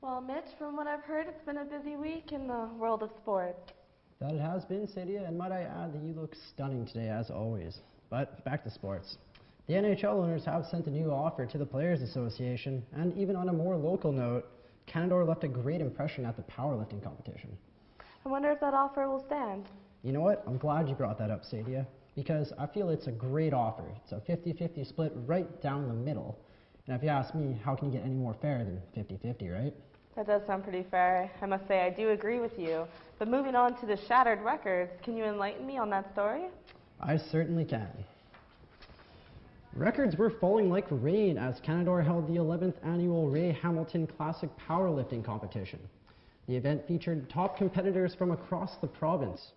Well, Mitch, from what I've heard, it's been a busy week in the world of sports. That it has been, Sadia, and might I add that you look stunning today, as always. But back to sports. The NHL owners have sent a new offer to the Players Association, and even on a more local note, Canadore left a great impression at the powerlifting competition. I wonder if that offer will stand. You know what? I'm glad you brought that up, Sadia, because I feel it's a great offer. It's a 50-50 split right down the middle. And if you ask me, how can you get any more fair than 50-50, right? That does sound pretty fair. I must say I do agree with you. But moving on to the shattered records, can you enlighten me on that story? I certainly can. Records were falling like rain as Canadore held the 11th annual Ray Hamilton Classic Powerlifting Competition. The event featured top competitors from across the province.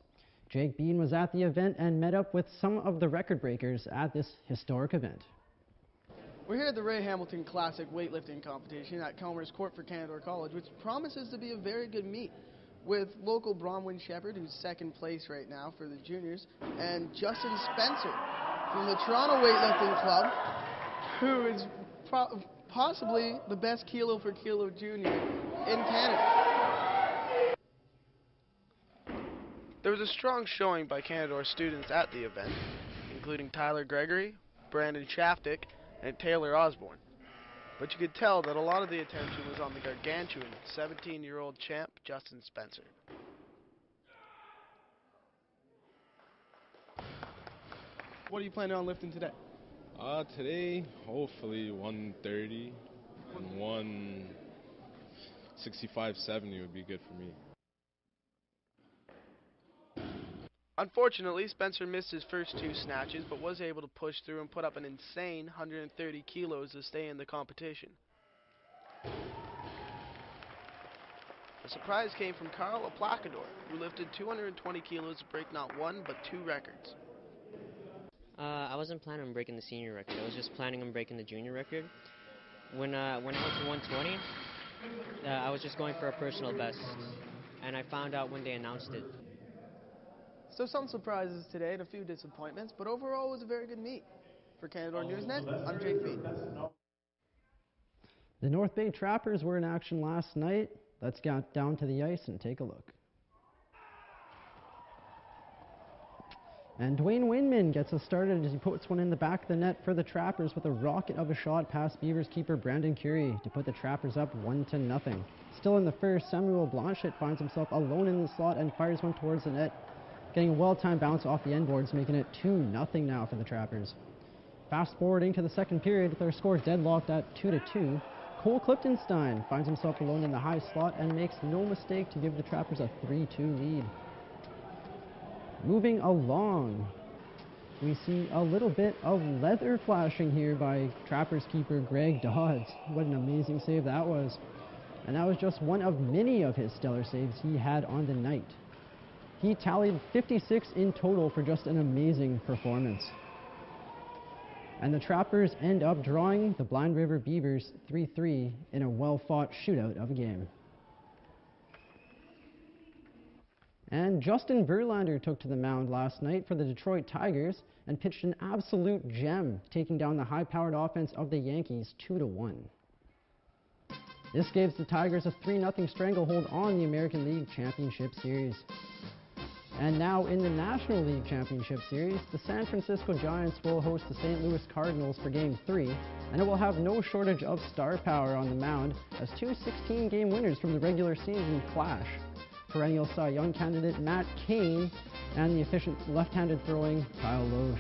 Jake Bean was at the event and met up with some of the record breakers at this historic event. We're here at the Ray Hamilton Classic weightlifting competition at Kellner's Court for Canadore College, which promises to be a very good meet, with local Bronwyn Shepherd, who's second place right now for the juniors, and Justin Spencer from the Toronto Weightlifting Club, who is possibly the best kilo for kilo junior in Canada. There was a strong showing by Canadore students at the event, including Tyler Gregory, Brandon Shaftick, and Taylor Osborne. But you could tell that a lot of the attention was on the gargantuan 17-year-old champ, Justin Spencer. What are you planning on lifting today? Today, hopefully 130 and 165-70 would be good for me. Unfortunately, Spencer missed his first two snatches, but was able to push through and put up an insane 130 kilos to stay in the competition. The surprise came from Carl Aplacador, who lifted 220 kilos to break not one, but two records. I wasn't planning on breaking the senior record. I was just planning on breaking the junior record. When I went to 120, I was just going for a personal best, and I found out when they announced it. So some surprises today and a few disappointments, but overall it was a very good meet. For Canadore Newsnet, I'm Jake Bean. The North Bay Trappers were in action last night. Let's get down to the ice and take a look. And Dwayne Winman gets us started as he puts one in the back of the net for the Trappers with a rocket of a shot past Beavers keeper Brandon Curie to put the Trappers up 1-0. Still in the first, Samuel Blanchet finds himself alone in the slot and fires one towards the net, getting a well-timed bounce off the end boards, making it 2-0 now for the Trappers. Fast forwarding to the second period with their score deadlocked at 2-2, Cole Cliftonstein finds himself alone in the high slot and makes no mistake to give the Trappers a 3-2 lead. Moving along, we see a little bit of leather flashing here by Trappers keeper Greg Dodds. What an amazing save that was. And that was just one of many of his stellar saves he had on the night. He tallied 56 in total for just an amazing performance. And the Trappers end up drawing the Blind River Beavers 3-3 in a well-fought shootout of a game. And Justin Verlander took to the mound last night for the Detroit Tigers and pitched an absolute gem, taking down the high-powered offense of the Yankees 2-1. This gives the Tigers a 3-0 stranglehold on the American League Championship Series. And now in the National League Championship Series, the San Francisco Giants will host the St. Louis Cardinals for Game 3, and it will have no shortage of star power on the mound as two 16-game winners from the regular season clash. Perennial Cy Young candidate Matt Cain and the efficient left-handed throwing Kyle Loesch.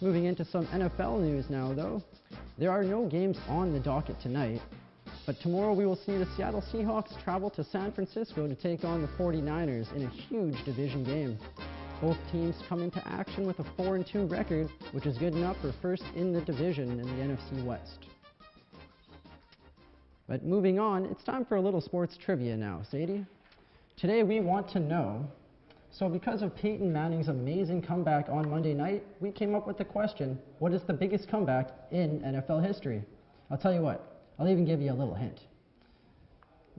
Moving into some NFL news now, though. There are no games on the docket tonight, but tomorrow we will see the Seattle Seahawks travel to San Francisco to take on the 49ers in a huge division game. Both teams come into action with a 4-2 record, which is good enough for first in the division in the NFC West. But moving on, it's time for a little sports trivia now. Sadie? Today we want to know, so because of Peyton Manning's amazing comeback on Monday night, we came up with the question, what is the biggest comeback in NFL history? I'll tell you what. I'll even give you a little hint.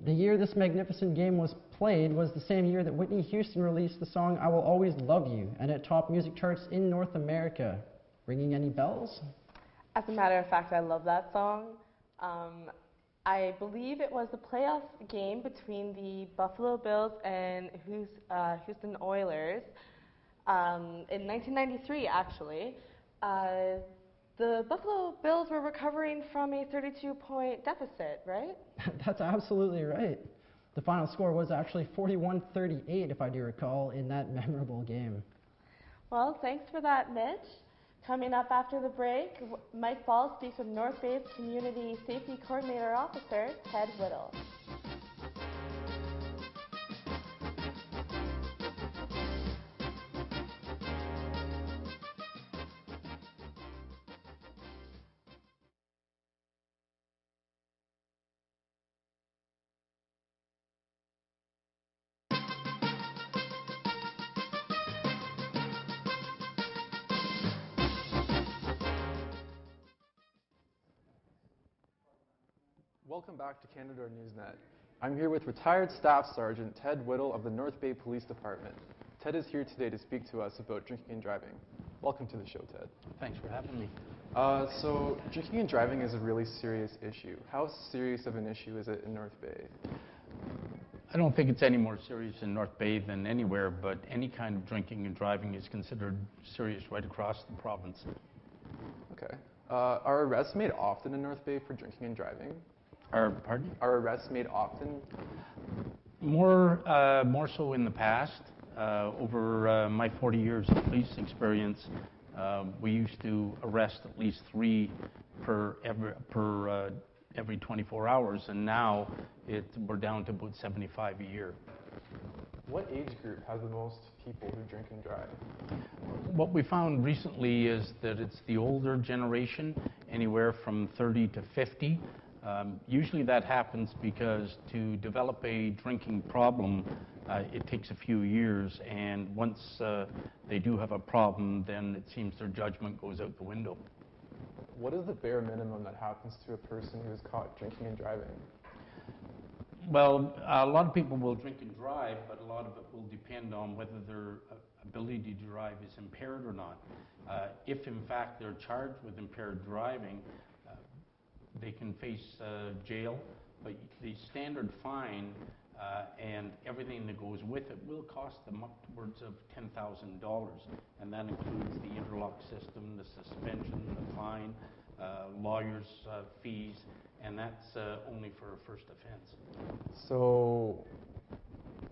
The year this magnificent game was played was the same year that Whitney Houston released the song I Will Always Love You, and it topped music charts in North America. Ringing any bells? As a matter of fact, I love that song. I believe it was the playoff game between the Buffalo Bills and Houston Oilers in 1993, actually. The Buffalo Bills were recovering from a 32-point deficit, right? That's absolutely right. The final score was actually 41-38, if I do recall, in that memorable game. Well, thanks for that, Mitch. Coming up after the break, Mike Ball speaks with North Bay's Community Safety Coordinator Officer, Ted Whittle. Welcome back to Canadore Newsnet. I'm here with retired Staff Sergeant Ted Whittle of the North Bay Police Department. Ted is here today to speak to us about drinking and driving. Welcome to the show, Ted. Thanks for having me. So drinking and driving is a really serious issue. How serious of an issue is it in North Bay? I don't think it's any more serious in North Bay than anywhere, but any kind of drinking and driving is considered serious right across the province. Okay. Are arrests made often in North Bay for drinking and driving? Pardon? Are arrests made often? More so in the past. Over my 40 years of police experience, we used to arrest at least 3 per every 24 hours, and now we're down to about 75 a year. What age group has the most people who drink and drive? What we found recently is that it's the older generation, anywhere from 30 to 50. Usually that happens because to develop a drinking problem, it takes a few years, and once they do have a problem, then it seems their judgment goes out the window. What is the bare minimum that happens to a person who is caught drinking and driving? Well, a lot of people will drink and drive, but a lot of it will depend on whether their ability to drive is impaired or not. If in fact they're charged with impaired driving, they can face jail, but the standard fine and everything that goes with it will cost them upwards of $10,000, and that includes the interlock system, the suspension, the fine, lawyers' fees, and that's only for a first offense. So,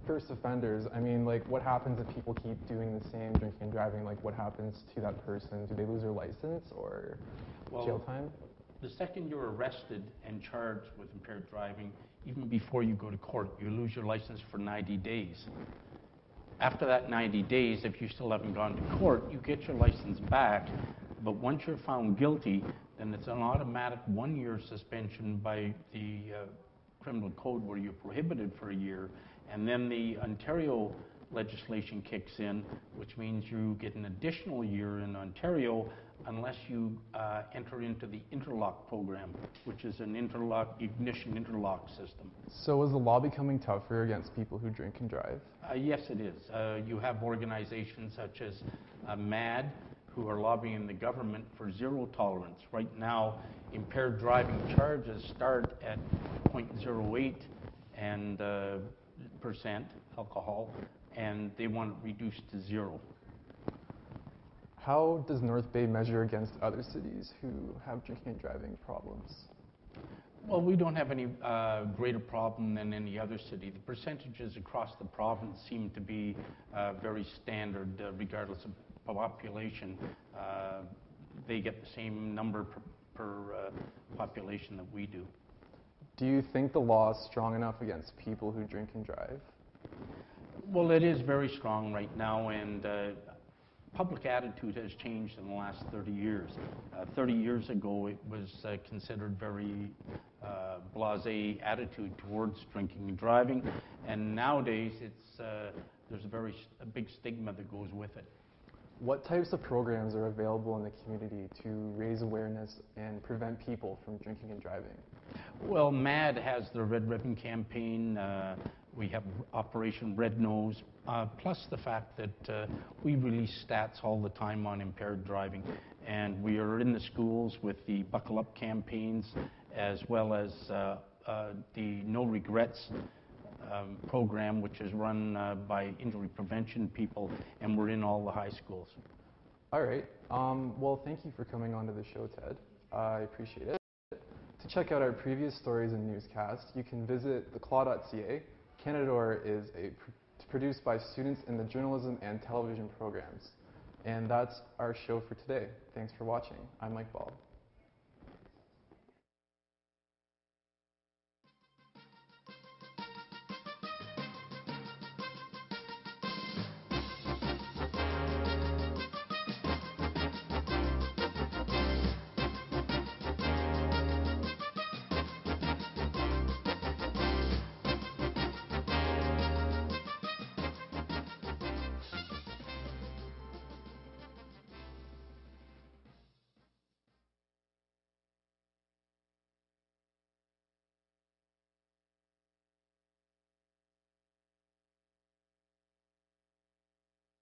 first offenders, I mean, like, what happens if people keep doing the same drinking and driving? Like, what happens to that person? Do they lose their license or jail time? The second you're arrested and charged with impaired driving, even before you go to court, you lose your license for 90 days. After that 90 days, if you still haven't gone to court, you get your license back, but once you're found guilty, then it's an automatic 1-year suspension by the criminal code where you're prohibited for a year, and then the Ontario legislation kicks in, which means you get an additional year in Ontario unless you enter into the interlock program, which is an ignition interlock system. So is the law becoming tougher against people who drink and drive? Yes, it is. You have organizations such as MAD, who are lobbying the government for zero tolerance. Right now, impaired driving charges start at 0.08 and percent alcohol, and they want it reduced to 0. How does North Bay measure against other cities who have drinking and driving problems? Well, we don't have any greater problem than any other city. The percentages across the province seem to be very standard, regardless of population. They get the same number per population that we do. Do you think the law is strong enough against people who drink and drive? Well, it is very strong right now, and public attitude has changed in the last 30 years. 30 years ago, it was considered very blasé attitude towards drinking and driving, and nowadays there's a big stigma that goes with it. What types of programs are available in the community to raise awareness and prevent people from drinking and driving? Well, MAD has the Red Ribbon campaign. We have Operation Red Nose, plus the fact that we release stats all the time on impaired driving. And we are in the schools with the Buckle Up campaigns, as well as the No Regrets program, which is run by injury prevention people, and we're in all the high schools. All right. Well, thank you for coming on to the show, Ted. I appreciate it. To check out our previous stories and newscasts, you can visit theclaw.ca. Canadore is produced by students in the journalism and television programs. And that's our show for today. Thanks for watching. I'm Mike Ball.